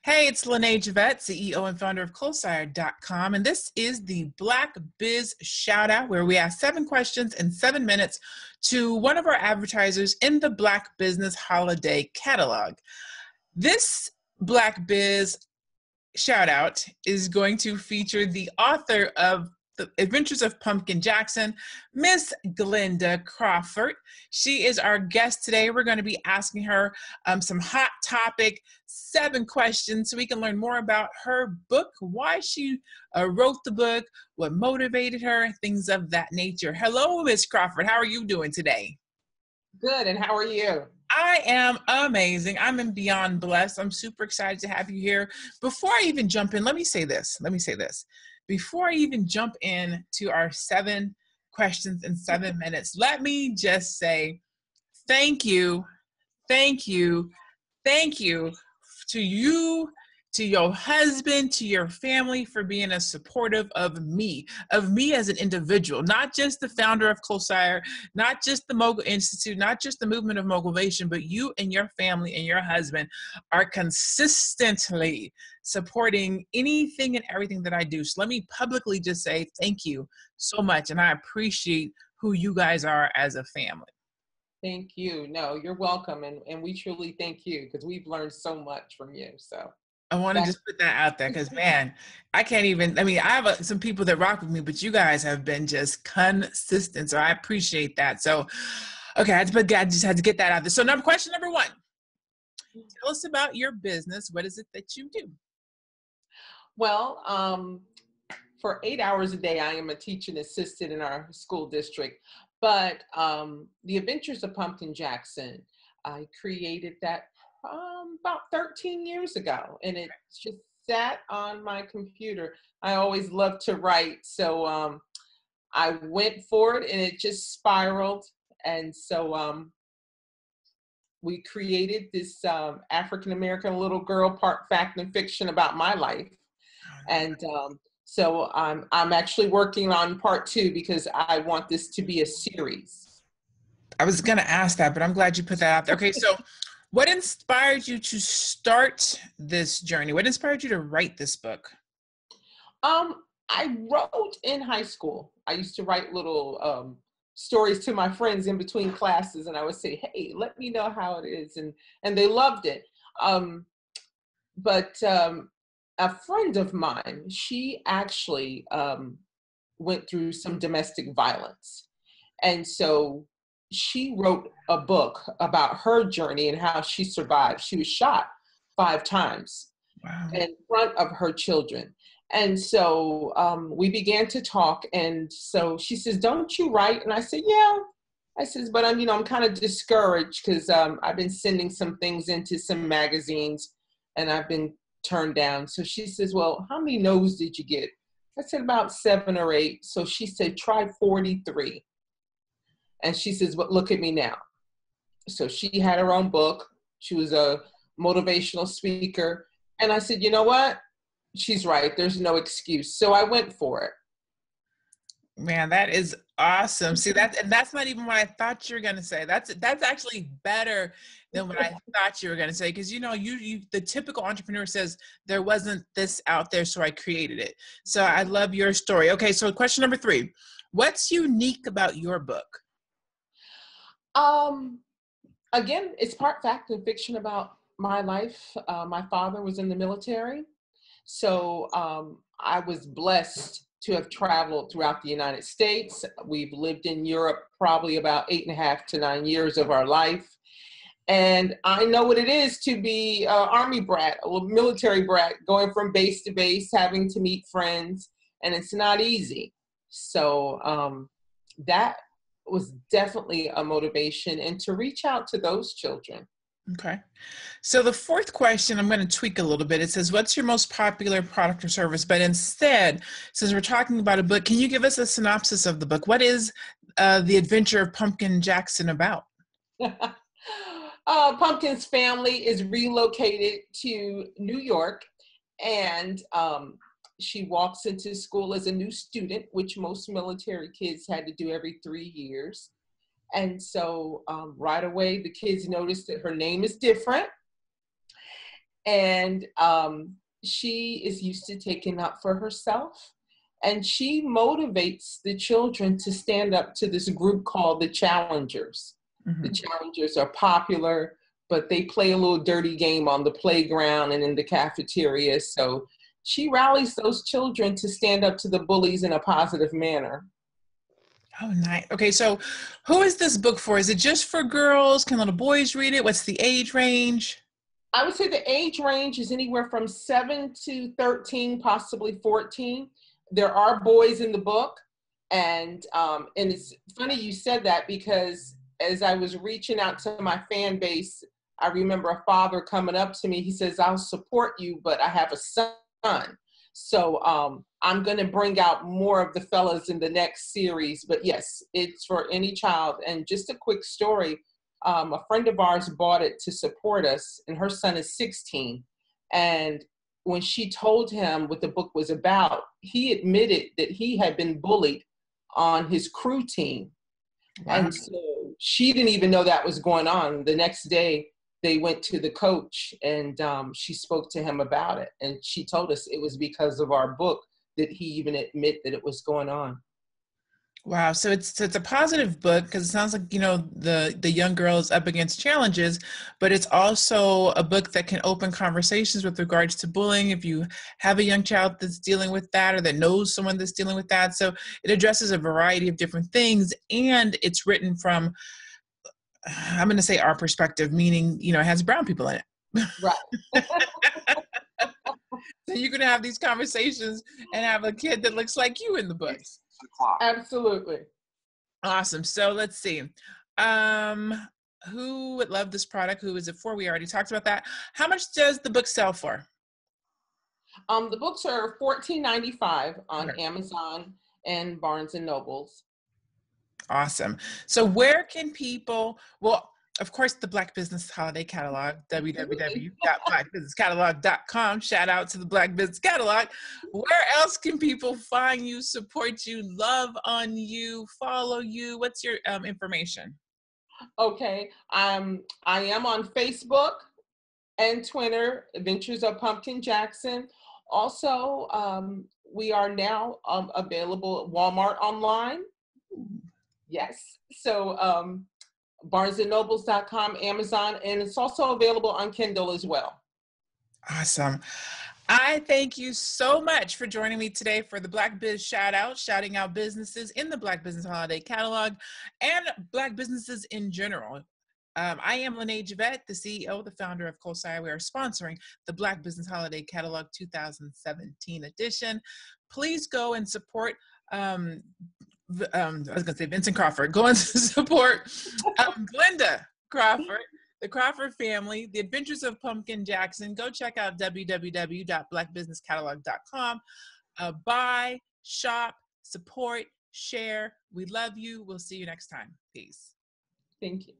Hey, it's Lene Javette, CEO and founder of Closire.com, and this is the Black Biz Shout Out, where we ask 7 questions in 7 minutes to one of our advertisers in the Black Business Holiday Catalog. This Black Biz Shout Out is going to feature the author of The Adventures of Pumpkin Jackson, Miss Glenda Crawford. She is our guest today. We're going to be asking her some hot topic 7 questions so we can learn more about her book, why she wrote the book, what motivated her, things of that nature. Hello, Miss Crawford. How are you doing today? Good, and how are you? I am amazing. I'm beyond blessed. I'm super excited to have you here. Before I even jump in, let me say this. Before I even jump in to our 7 questions in 7 minutes, let me just say thank you, thank you, thank you to you, to your husband, to your family for being as supportive of me as an individual, not just the founder of Closire, not just the Mogul Institute, not just the movement of Mogulvation, but you and your family and your husband are consistently supporting anything and everything that I do. So let me publicly just say thank you so much. And I appreciate who you guys are as a family. Thank you. No, you're welcome. And we truly thank you because we've learned so much from you. So I want to just put that out there because, man, I have some people that rock with me, but you guys have been just consistent. So I appreciate that. So, okay, I just had to get that out there. So question number 1, tell us about your business. What is it that you do? Well, for 8 hours a day, I am a teaching assistant in our school district. But The Adventures of Pumpkin Jackson, I created that about 13 years ago, and it just sat on my computer. I always loved to write, so I went for it, and it just spiraled. And so we created this African-American little girl, part fact and fiction about my life. And so I'm actually working on part 2 because I want this to be a series. I was going to ask that, but I'm glad you put that out there. Okay, so what inspired you to start this journey? What inspired you to write this book? I wrote in high school. I used to write little stories to my friends in between classes, and I would say, "Hey, let me know how it is," and they loved it. But a friend of mine, she actually went through some domestic violence, and so she wrote a book about her journey and how she survived. She was shot 5 times. Wow. In front of her children. And so we began to talk. And so she says, "Don't you write?" And I said, "Yeah." I says, "But I'm kind of discouraged because I've been sending some things into some magazines and I've been turned down." So she says, "Well, how many no's did you get?" I said, "About 7 or 8. So she said, "Try 43. And she says, "But look at me now." So she had her own book. She was a motivational speaker. And I said, "You know what? She's right. There's no excuse." So I went for it. Man, that is awesome. See, that's not even what I thought you were going to say. That's actually better than what I thought you were going to say. Because, you the typical entrepreneur says, there wasn't this out there, so I created it. So I love your story. Okay, so question number 3. What's unique about your book? Again, it's part fact and fiction about my life. My father was in the military. So I was blessed to have traveled throughout the United States. We've lived in Europe probably about 8.5 to 9 years of our life. And I know what it is to be an Army brat, a military brat, going from base to base, having to meet friends, and it's not easy. So that was definitely a motivation, and to reach out to those children. Okay. So the 4th question, I'm going to tweak a little bit. It says, what's your most popular product or service? But instead, since we're talking about a book, can you give us a synopsis of the book? What is The Adventure of Pumpkin Jackson about? Pumpkin's family is relocated to New York, and she walks into school as a new student, which most military kids had to do every 3 years. And so right away, the kids noticed that her name is different. And she is used to taking up for herself. And she motivates the children to stand up to this group called the Challengers. The Challengers are popular, but they play a little dirty game on the playground and in the cafeteria. So she rallies those children to stand up to the bullies in a positive manner. Oh, nice. Okay, so who is this book for? Is it just for girls? Can little boys read it? What's the age range? I would say the age range is anywhere from 7 to 13, possibly 14. There are boys in the book. And it's funny you said that, because as I was reaching out to my fan base, I remember a father coming up to me. He says, "I'll support you, but I have a son." So I'm going to bring out more of the fellas in the next series. But yes, it's for any child. And just a quick story. A friend of ours bought it to support us, and her son is 16. And when she told him what the book was about, he admitted that he had been bullied on his crew team. Wow. And so she didn't even know that was going on. The next day, they went to the coach, and she spoke to him about it. And she told us it was because of our book that he even admit that it was going on. Wow. So it's a positive book, because it sounds like, the young girl is up against challenges, but it's also a book that can open conversations with regards to bullying if you have a young child that's dealing with that, or that knows someone that's dealing with that. So it addresses a variety of different things, and it's written from, I'm going to say, our perspective, meaning, it has brown people in it. Right. So you can have these conversations and have a kid that looks like you in the books. Absolutely. Awesome. So let's see. Who would love this product? Who is it for? We already talked about that. How much does the book sell for? The books are $14.95 on Okay. Amazon and Barnes and Nobles. Awesome. So where can people, well, of course, the Black Business Holiday Catalog, www.blackbusinesscatalog.com. Shout out to the Black Business Catalog. Where else can people find you, support you, love on you, follow you? What's your information? Okay. I am on Facebook and Twitter, Adventures of Pumpkin Jackson. Also, we are now available at Walmart online. Yes. So barnesandnobles.com, Amazon, and it's also available on Kindle as well. Awesome. I thank you so much for joining me today for the Black Biz Shout Out, shouting out businesses in the Black Business Holiday Catalog and Black businesses in general. I am Lene Javette, the CEO, the founder of Kosai. We are sponsoring the Black Business Holiday Catalog 2017 edition. Please go and support, I was going to say Vincent Crawford. Go and support Glenda Crawford, the Crawford family, the Adventures of Pumpkin Jackson. Go check out www.blackbusinesscatalog.com. Buy, shop, support, share. We love you. We'll see you next time. Peace. Thank you.